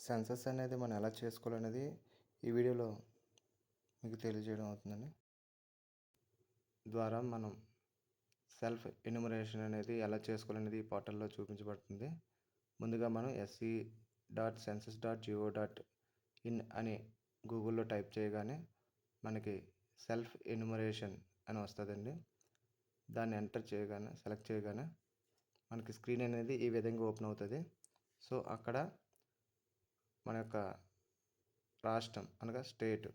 Census అనేది మనం ఎలా చేసుకోవాలనేది ఈ వీడియోలో మీకు తెలియజేయడం అవుతుందండి. ద్వారా మనం సెల్ఫ్ ఎన్యూమరేషన్ అనేది ఎలా చేసుకోవాలనేది ఈ పోర్టల్లో చూపించబడుతుంది. ముందుగా మనం sc.census.go.in అని గూగుల్లో టైప్ చేయగానే మనకి సెల్ఫ్ ఎన్యూమరేషన్ అని వస్తుందండి. దాన్ని ఎంటర్ చేయగానే సెలెక్ట్ చేయగానే మనకి స్క్రీన్ అనేది ఈ విధంగా ఓపెన్ అవుతుంది. సో అక్కడ మన యొక్క రాష్ట్రం అనగా స్టేట్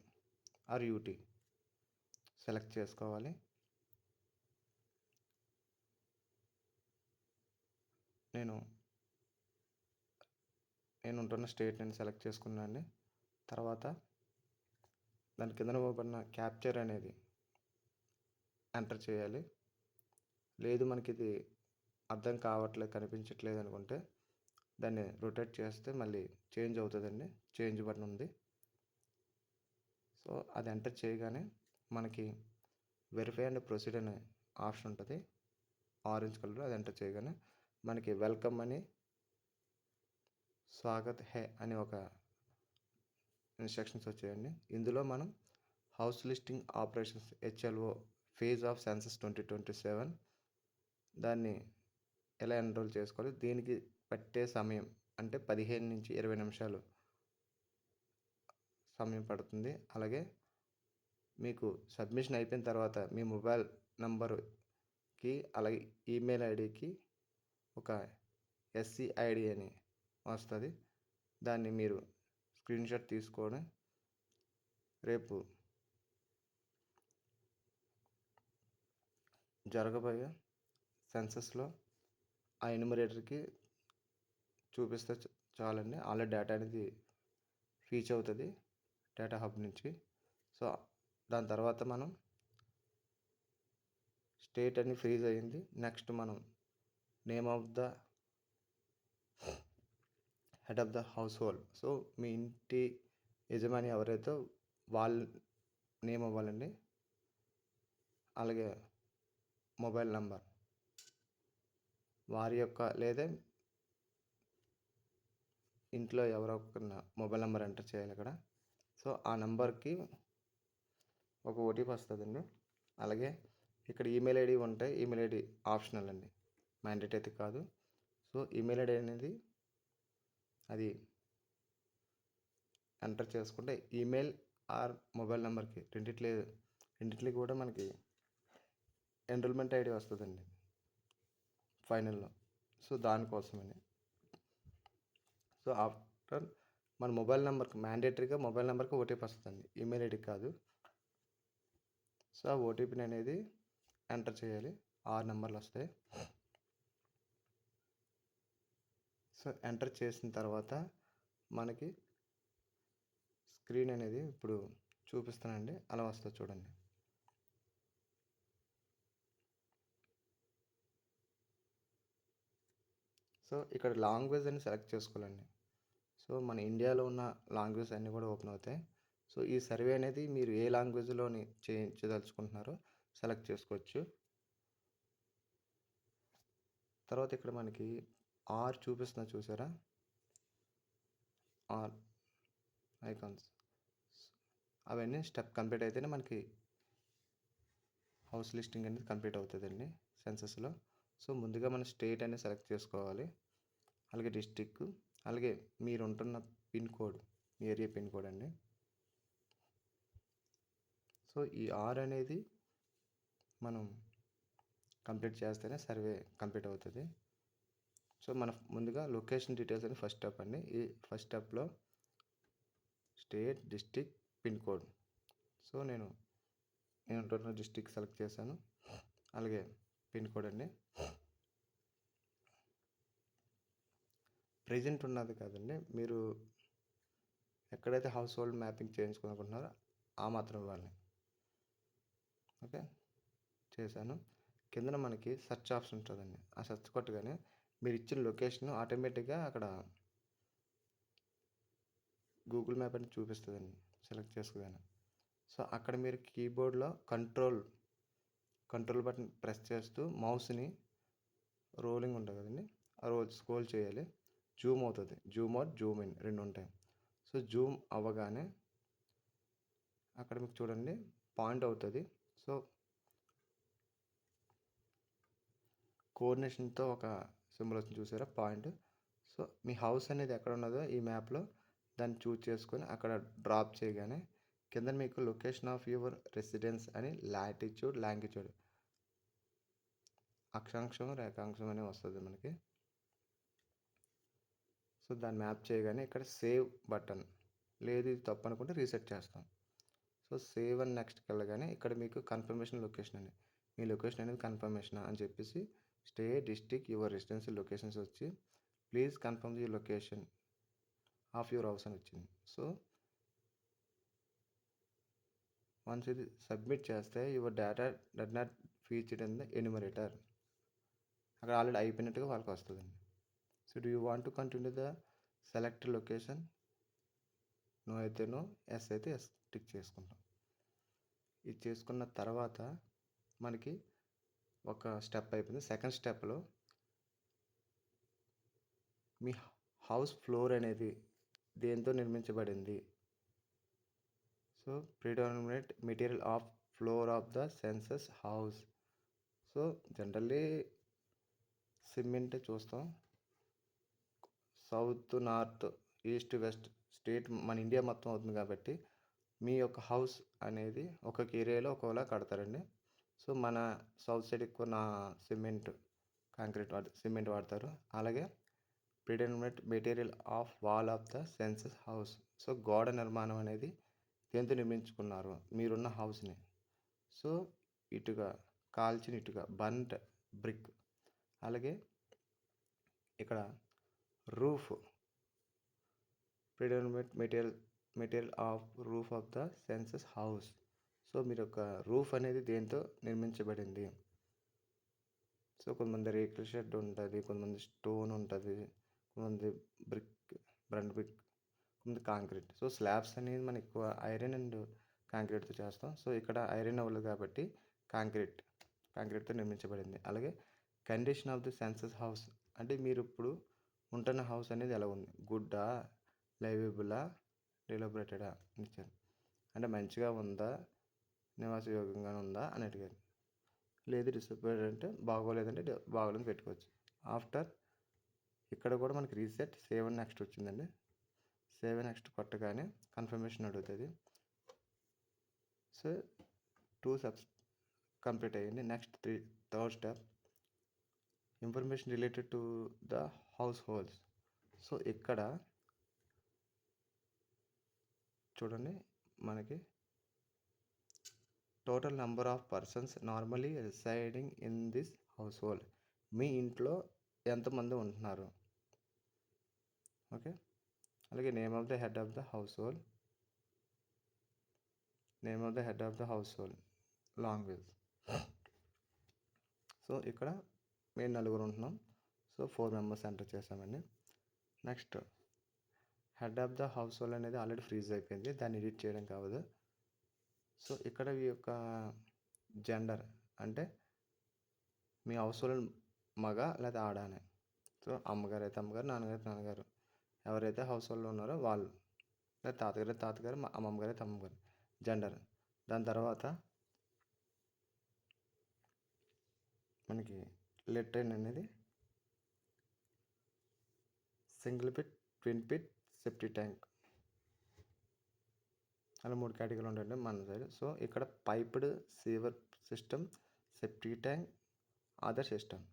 ఆర్ యూటీ సెలెక్ట్ చేసుకోవాలి. నేను ఉంటున్న స్టేట్ నేను సెలెక్ట్ చేసుకున్నాను అండి. తర్వాత దాని కింద ఇవ్వబడిన క్యాప్చర్ అనేది ఎంటర్ చేయాలి. లేదు మనకి ఇది అర్థం కావట్లేదు, కనిపించట్లేదు అనుకుంటే దాన్ని రొటేట్ చేస్తే మళ్ళీ చేంజ్ అవుతుందండి. చేంజ్ బటన్ ఉంది. సో అది ఎంటర్ చేయగానే మనకి వెరిఫై అండ్ ప్రొసీడ్ అనే ఆప్షన్ ఉంటుంది, ఆరెంజ్ కలర్. అది ఎంటర్ చేయగానే మనకి వెల్కమ్ అని, స్వాగత్ హే అని ఒక ఇన్స్ట్రక్షన్స్ వచ్చాయండి. ఇందులో మనం house listing operations HLO phase of census 2027 దాన్ని ఎలా ఎన్రోల్ చేసుకోవాలి, దీనికి పట్టే సమయం అంటే 15 నుంచి 20 నిమిషాలు సమయం పడుతుంది. అలాగే మీకు సబ్మిషన్ అయిపోయిన తర్వాత మీ మొబైల్ నంబరుకి అలాగే ఈమెయిల్ ఐడికి ఒక SCID అని వస్తుంది. దాన్ని మీరు స్క్రీన్షాట్ తీసుకొని రేపు జరగబోయే సెన్సస్లో ఆ ఎన్యూమరేటర్కి చూపిస్తే చాలండి. ఆల్రెడీ డేటా అనేది ఫీచ్ అవుతుంది డేటా హబ్ నుంచి. సో దాని తర్వాత మనం స్టేట్ అని ఫ్రీజ్ అయ్యింది. నెక్స్ట్ మనం name of the head of the household, so మీ ఇంటి యజమాని ఎవరైతే వాళ్ళ నేమ్ అవ్వాలండి. అలాగే మొబైల్ నంబర్ వారి యొక్క లేదా ఇంట్లో ఎవరో ఒక మొబైల్ నెంబర్ ఎంటర్ చేయాలి అక్కడ. సో ఆ నెంబర్కి ఒక OTP వస్తుందండి. అలాగే ఇక్కడ ఈమెయిల్ ఐడి ఉంటే ఈమెయిల్ ఐడి ఆప్షనల్ అండి, మ్యాండేట్ అయితే కాదు. సో ఈమెయిల్ ఐడి అనేది అది ఎంటర్ చేసుకుంటే ఈమెయిల్ ఆర్ మొబైల్ నెంబర్కి రెండిట్లకి కూడా మనకి ఎన్రోల్మెంట్ ఐడి వస్తుందండి ఫైనల్లో. సో దానికోసమని. సో ఆఫ్టర్ మన మొబైల్ నెంబర్కి మ్యాండేటరీగా మొబైల్ నెంబర్కి OTP వస్తుందండి, ఈమెయిల్ ఐడి కాదు. సో ఆ OTPని అనేది ఎంటర్ చేయాలి. 6 నెంబర్లు వస్తాయి. సో ఎంటర్ చేసిన తర్వాత మనకి స్క్రీన్ అనేది ఇప్పుడు చూపిస్తానండి, అలా వస్తుంది చూడండి. సో ఇక్కడ లాంగ్వేజ్ అని సెలెక్ట్ చేసుకోవాలండి. సో మన ఇండియాలో ఉన్న లాంగ్వేజ్ అన్నీ కూడా ఓపెన్ అవుతాయి. సో ఈ సర్వే అనేది మీరు ఏ లాంగ్వేజ్లోని చేయించదలుచుకుంటున్నారో సెలెక్ట్ చేసుకోవచ్చు. తర్వాత ఇక్కడ మనకి ఆర్ చూపిస్తున్నా చూసారా, ఆర్ ఐకాన్స్, అవన్నీ స్టెప్ కంప్లీట్ అయితేనే మనకి హౌస్ లిస్టింగ్ అనేది కంప్లీట్ అవుతుందండి సెన్సస్లో. సో ముందుగా మనం స్టేట్ అనేది సెలెక్ట్ చేసుకోవాలి, అలాగే డిస్టిక్, అలాగే మీరు ఉంటున్న పిన్ కోడ్, మీ ఏరియా పిన్ కోడ్ అండి. సో ఈ ఆర్ అనేది మనం కంప్లీట్ చేస్తేనే సర్వే కంప్లీట్ అవుతుంది. సో మన ముందుగా లొకేషన్ డీటెయిల్స్ అని ఫస్ట్ స్టెప్ అండి. ఈ ఫస్ట్ స్టెప్లో state, district, pin code. So నేను ఉంటున్న డిస్టిక్ సెలెక్ట్ చేశాను, అలాగే పిన్ కోడ్ అండి. ప్రెజెంట్ ఉన్నది కాదండి, మీరు ఎక్కడైతే హౌస్ హోల్డ్ మ్యాపింగ్ చేయించుకోనుకుంటున్నారో ఆ మాత్రం ఇవ్వాలి. ఓకే, చేశాను. కిందన మనకి సెర్చ్ ఆప్షన్ ఉంటుందండి. ఆ సెర్చ్ కొట్టగానే మీరు ఇచ్చిన లొకేషన్ ఆటోమేటిక్గా అక్కడ గూగుల్ మ్యాప్ అని చూపిస్తుందండి సెలెక్ట్ చేసుకోగానే. సో అక్కడ మీరు కీబోర్డ్లో కంట్రోల్ బటన్ ప్రెస్ చేస్తూ మౌస్ని రోలింగ్ ఉంటుంది కదండి, ఆ స్క్రోల్ చేయాలి. జూమ్ అవుతుంది. జూమ్ అవుట్, జూమ్ ఇన్ 2 ఉంటాయి. సో జూమ్ అవ్వగానే అక్కడ మీకు చూడండి పాయింట్ అవుతుంది. సో కోఆర్డినేషన్తో ఒక సింబల్ వచ్చింది చూసారా, పాయింట్. సో మీ హౌస్ అనేది ఎక్కడ ఉన్నదో ఈ మ్యాప్లో దాన్ని చూజ్ చేసుకొని అక్కడ డ్రాప్ చేయగానే కింద మీకు లొకేషన్ ఆఫ్ యువర్ రెసిడెన్స్ అని లాటిట్యూడ్, లాంగిట్యూడ్, అక్షాంశం, రేఖాంశం అని వస్తుంది మనకి. సో దాన్ని మ్యాప్ చేయగానే ఇక్కడ సేవ్ బటన్, లేదు ఇది తప్పు అనుకుంటే రీసెట్ చేస్తాం. సో సేవ్ అని నెక్స్ట్కి వెళ్ళగానే ఇక్కడ మీకు కన్ఫర్మేషన్ లొకేషన్ అని, మీ లొకేషన్ అనేది కన్ఫర్మేషన్ అని చెప్పేసి state, district, your residential locations వచ్చి please confirm the location of your house అని వచ్చింది. సో వన్స్ ఇది సబ్మిట్ చేస్తే your data did not featured in the enumerator, అక్కడ ఆల్రెడీ అయిపోయినట్టుగా వాళ్ళకి వస్తుందండి. So do you want to continue the select location? No అయితే నో, ఎస్ అయితే ఎస్ టిక్ చేసుకుంటాం. ఇది చేసుకున్న తర్వాత మనకి ఒక స్టెప్ అయిపోయింది. సెకండ్ స్టెప్లో మీ హౌస్ ఫ్లోర్ అనేది దేంతో నిర్మించబడింది. So predominant material of floor of the census house. So generally cement చూస్తాం. South, north, east, west state మన ఇండియా మొత్తం అవుతుంది కాబట్టి మీ యొక్క హౌస్ అనేది ఒక్కొక్క ఏరియాలో ఒక్కోలా కడతారండి. సో మన సౌత్ సైడ్ ఎక్కువ సిమెంట్, కాంక్రీట్ సిమెంట్ వాడతారు. అలాగే predominant material of wall of the census house. So గోడ నిర్మాణం అనేది దేంతో నిర్మించుకున్నారు మీరున్న హౌస్ని. సో ఇటుక, కాల్చిన ఇటుక, బంట్ బ్రిక్. అలాగే ఇక్కడ roof, predominant material of roof of the census house. So మీరు యొక్క రూఫ్ అనేది దేంతో నిర్మించబడింది. సో కొంతమంది రేకుల షెడ్ ఉంటుంది, కొంతమంది స్టోన్ ఉంటుంది, కొంతమంది బ్రిక్, బ్రంట్ బ్రిక్, కొంతమంది కాంక్రీట్. సో స్లాబ్స్ అనేది మనం ఎక్కువ ఐరన్ అండ్ కాంక్రీట్తో చేస్తాం. సో ఇక్కడ ఐరన్ అవ్వలేదు కాబట్టి కాంక్రీట్తో నిర్మించబడింది. అలాగే condition of the census house అంటే మీరు ఇప్పుడు ఉంటున్న హౌస్ అనేది ఎలా ఉంది, గుడ్డా, లైవబులా, డెలిబరేటెడా ఇచ్చారు. అంటే మంచిగా ఉందా, నివాసయోగ్యంగా ఉందా అని అడిగారు. లేదు డిసప్పాయింట్ అంటే బాగోలేదంటే బాగోలేదని పెట్టుకోవచ్చు. ఆఫ్టర్ ఇక్కడ కూడా మనకి రీసెట్, సేవ్ అండ్ నెక్స్ట్ వచ్చిందండి. సేవ్ అండ్ నెక్స్ట్ కొట్టగానే కన్ఫర్మేషన్ అడుగుతుంది. సో 2 steps కంప్లీట్ అయ్యింది. Next third step information related to the households. So ఇక్కడ చూడండి మనకి total number of persons normally residing in this household. మీ ఇంట్లో ఎంతమంది ఉంటున్నారు. ఓకే. అలాగే name of the head of the household, language. So ఇక్కడ మేము 4 ఉంటున్నాం. సో 4 మెంబర్స్ ఎంటర్ చేసామండి. Next head of the house hold అనేది ఆల్రెడీ ఫ్రీజ్ అయిపోయింది, దాన్ని ఎడిట్ చేయడం కావదు. సో ఇక్కడ ఈ యొక్క జెండర్ అంటే మీ హౌస్ హోల్డ్ మగ లేదా ఆడ అని. సో అమ్మగారు అయితే అమ్మగారు, నాన్నగారు అయితే నాన్నగారు, ఎవరైతే హౌస్ హోల్డ్లో ఉన్నారో వాళ్ళు, లేదా తాతగారు అయితే తాతగారు, అమ్మమ్మగారు అయితే అమ్మగారు, జెండర్. దాని తర్వాత మనకి లెట్రిన్ అనేది single pit, twin pit, septic tank అలా 3 కేటగిరీలు ఉంటాయండి మన సైడ్. సో ఇక్కడ piped sewer system, septic tank, other system.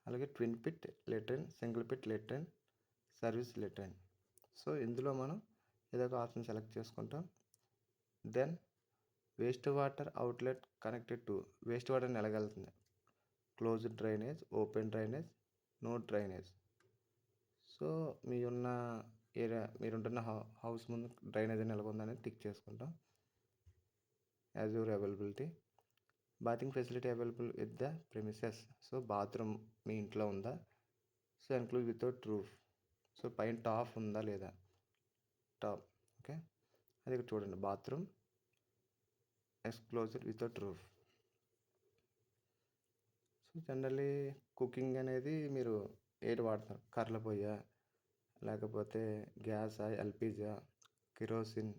అలాగే twin pit latrine, single pit latrine, service latrine. So ఇందులో మనం ఏదో ఒక ఆప్షన్ సెలెక్ట్ చేసుకుంటాం. Then waste water outlet connected to, waste water ఎలాగెళ్తుంది, closed drainage, open drainage, no drainage. So మీ ఉన్న area, మీరుంటున్న హౌస్ ముందు డ్రైనేజ్ అని ఎలాగుందనేది టిక్ చేసుకుంటాం. As your availability, bathing facility available with the premises. So bathroom మీ ఇంట్లో ఉందా. So enclosed without roof. So పైన టాప్ ఉందా లేదా, టాప్. ఓకే. అది ఇక్కడ చూడండి, bathroom enclosed without roof. So generally cooking అనేది మీరు ఏది వాడతారు? కర్రల పొయ్య, లేకపోతే గ్యాసా, ఎల్పిజా, కిరోసిన్,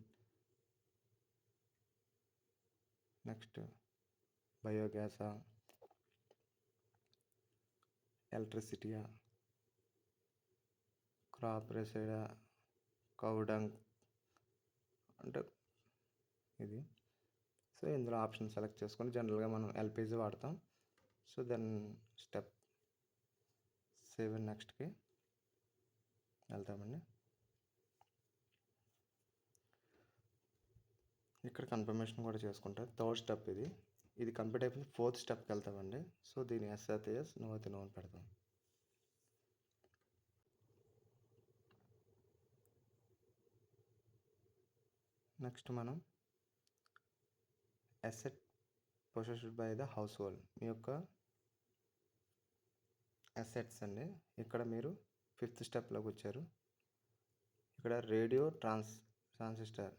నెక్స్ట్ బయోగ్యాసా, ఎలక్ట్రిసిటీయా, క్రాప్ రెసైడా, కౌడంగ్ అంటే ఇది. సో ఇందులో ఆప్షన్ సెలెక్ట్ చేసుకొని జనరల్గా మనం ఎల్పిజి వాడతాం. సో దెన్ స్టెప్ 7 నెక్స్ట్కి వెళ్తామండి. ఇక్కడ కన్ఫర్మేషన్ కూడా చేసుకుంటారు. థర్డ్ స్టెప్ ఇది కంప్లీట్ అయిపోయింది. 4th స్టెప్కి వెళ్తామండి. సో దీని ఎస్ అయితే ఎస్, నో అయితే నో అని పెడతాం. నెక్స్ట్ మనం asset possessed by the household, మీ యొక్క అసెట్స్ అండి. ఇక్కడ మీరు 5th స్టెప్లోకి వచ్చారు. ఇక్కడ radio transistor.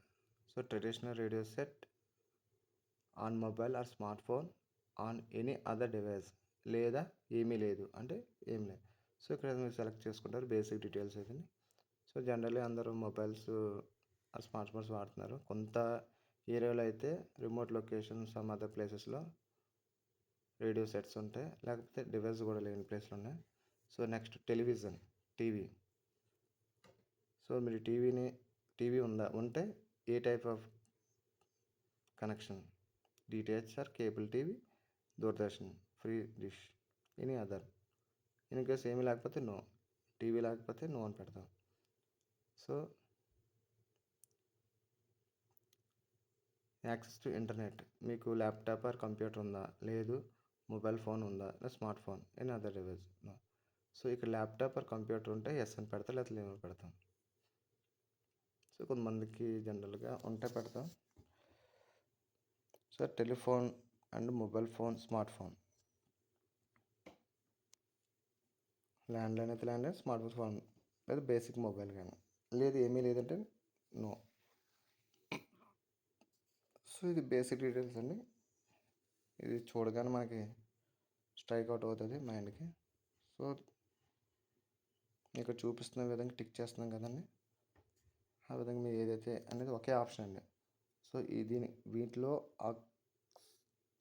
So traditional radio set on mobile or smart phone on any other device, లేదా ఏమీ లేదు అంటే ఏం లేదు. సో ఇక్కడ మీరు సెలెక్ట్ చేసుకుంటారు బేసిక్ డీటెయిల్స్ అయితే. సో జనరల్లీ అందరూ మొబైల్స్ ఆర్ స్మార్ట్ ఫోన్స్ వాడుతున్నారు. కొంత ఏరియాలో అయితే రిమోట్ లొకేషన్ సమ్ అదర్ ప్లేసెస్లో రేడియో సెట్స్ ఉంటాయి, లేకపోతే డివైస్ కూడా లేని ప్లేస్లు ఉన్నాయి. So next television, TV. So మీరు టీవీ ఉంటే ఏ type of connection? DTH or cable TV, Doordarshan, free dish, any other. In case ఏమీ లేకపోతే నో, టీవీ లేకపోతే నో అని పెడతాం. సో యాక్సెస్ టు ఇంటర్నెట్, మీకు ల్యాప్టాప్ ఆర్ కంప్యూటర్ ఉందా? లేదు. మొబైల్ ఫోన్ ఉందా? Smart phone, any other device no. So ఇక్కడ ల్యాప్టాప్ ఆర్ కంప్యూటర్ ఉంటే ఎస్ అని పెడతాం, లేకపోతే లేమని పెడతాం. సో కొంతమందికి జనరల్గా ఉంటే పెడతాం. So telephone and mobile phone, smart phone, landline అయితే ల్యాండ్లైన్, స్మార్ట్ ఫోన్ లేదా బేసిక్ మొబైల్ కానీ, లేదు ఏమీ లేదంటే నో. సో ఇది బేసిక్ డీటెయిల్స్ అండి. ఇది చూడగానే మనకి స్ట్రైక్ అవుట్ అవుతుంది మైండ్కి. సో ఇక్కడ చూపిస్తున్న విధంగా టిక్ చేస్తున్నాం కదండి, ఆ విధంగా మీరు ఏదైతే అనేది ఒకే ఆప్షన్ అండి. సో వీటిలో ఆ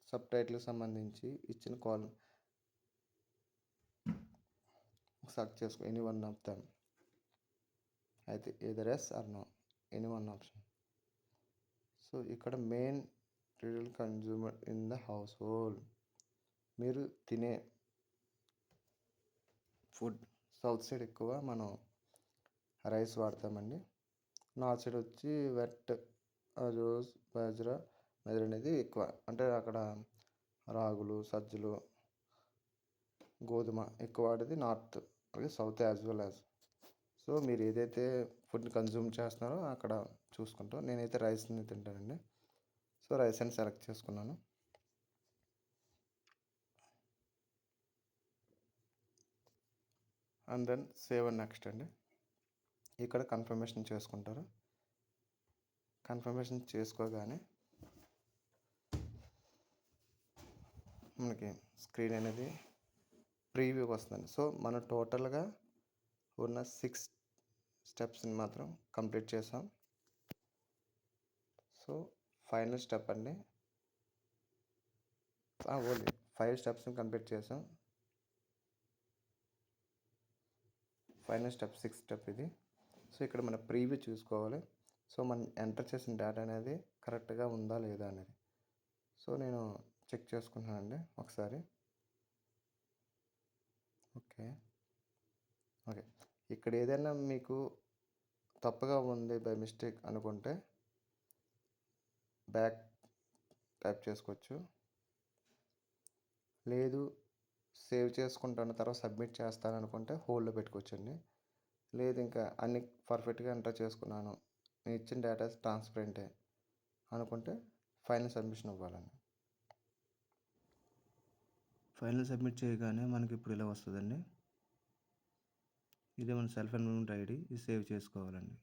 సబ్ టైటిల్కి సంబంధించి ఇచ్చిన కాల్ సెలెక్ట్ చేసుకో, ఎనీ వన్ ఆఫ్ దమ్ అయితే either yes or no, any one option. So ఇక్కడ main retail consumer in the household, మీరు తినే ఫుడ్. సౌత్ సైడ్ ఎక్కువ మనం రైస్ వాడతామండి. నార్త్ సైడ్ వచ్చి వెట్, రోజ్, బాజ్రా, మెజర్ అనేది ఎక్కువ. అంటే అక్కడ రాగులు, సజ్జలు, గోధుమ ఎక్కువ వాడేది నార్త్, అలాగే south as well as. So మీరు ఏదైతే ఫుడ్ని కన్జ్యూమ్ చేస్తున్నారో అక్కడ చూసుకుంటాం. నేనైతే రైస్ని తింటానండి. సో రైస్ అని సెలెక్ట్ చేసుకున్నాను. And then save and next అండి. ఇక్కడ కన్ఫర్మేషన్ చేసుకుంటారు. కన్ఫర్మేషన్ చేసుకోగానే మనకి స్క్రీన్ అనేది ప్రీవ్యూకి వస్తుందండి. సో మనం టోటల్గా ఉన్న 6 స్టెప్స్ని మాత్రం కంప్లీట్ చేసాం. సో ఫైనల్ స్టెప్ అండి, ఓన్లీ 5 స్టెప్స్ని కంప్లీట్ చేసాం. ఫైనల్ స్టెప్ 6th స్టెప్ ఇది. సో ఇక్కడ మన ప్రీవ్యూ చూసుకోవాలి. సో మనం ఎంటర్ చేసిన డేటా అనేది కరెక్ట్గా ఉందా లేదా అనేది. సో నేను చెక్ చేసుకుంటున్నానండి ఒకసారి. ఓకే. ఇక్కడ ఏదైనా మీకు తప్పుగా ఉంది బై మిస్టేక్ అనుకుంటే బ్యాక్ టైప్ చేసుకోవచ్చు. లేదు సేవ్ చేసుకుంటాను తర్వాత సబ్మిట్ చేస్తాను అనుకుంటే హోల్డ్లో పెట్టుకోవచ్చండి. లేదు ఇంకా అన్ని పర్ఫెక్ట్గా ఎంటర్ చేసుకున్నాను, నేను ఇచ్చిన డేటా ట్రాన్స్పరెంటే అనుకుంటే ఫైనల్ సబ్మిషన్ ఇవ్వాలండి. ఫైనల్ సబ్మిట్ చేయగానే మనకి ఇప్పుడు ఇలా వస్తుందండి. ఇదే మన సెల్ఫ్ ఎన్రోల్మెంట్ ఐడి, ఇది సేవ్ చేసుకోవాలండి.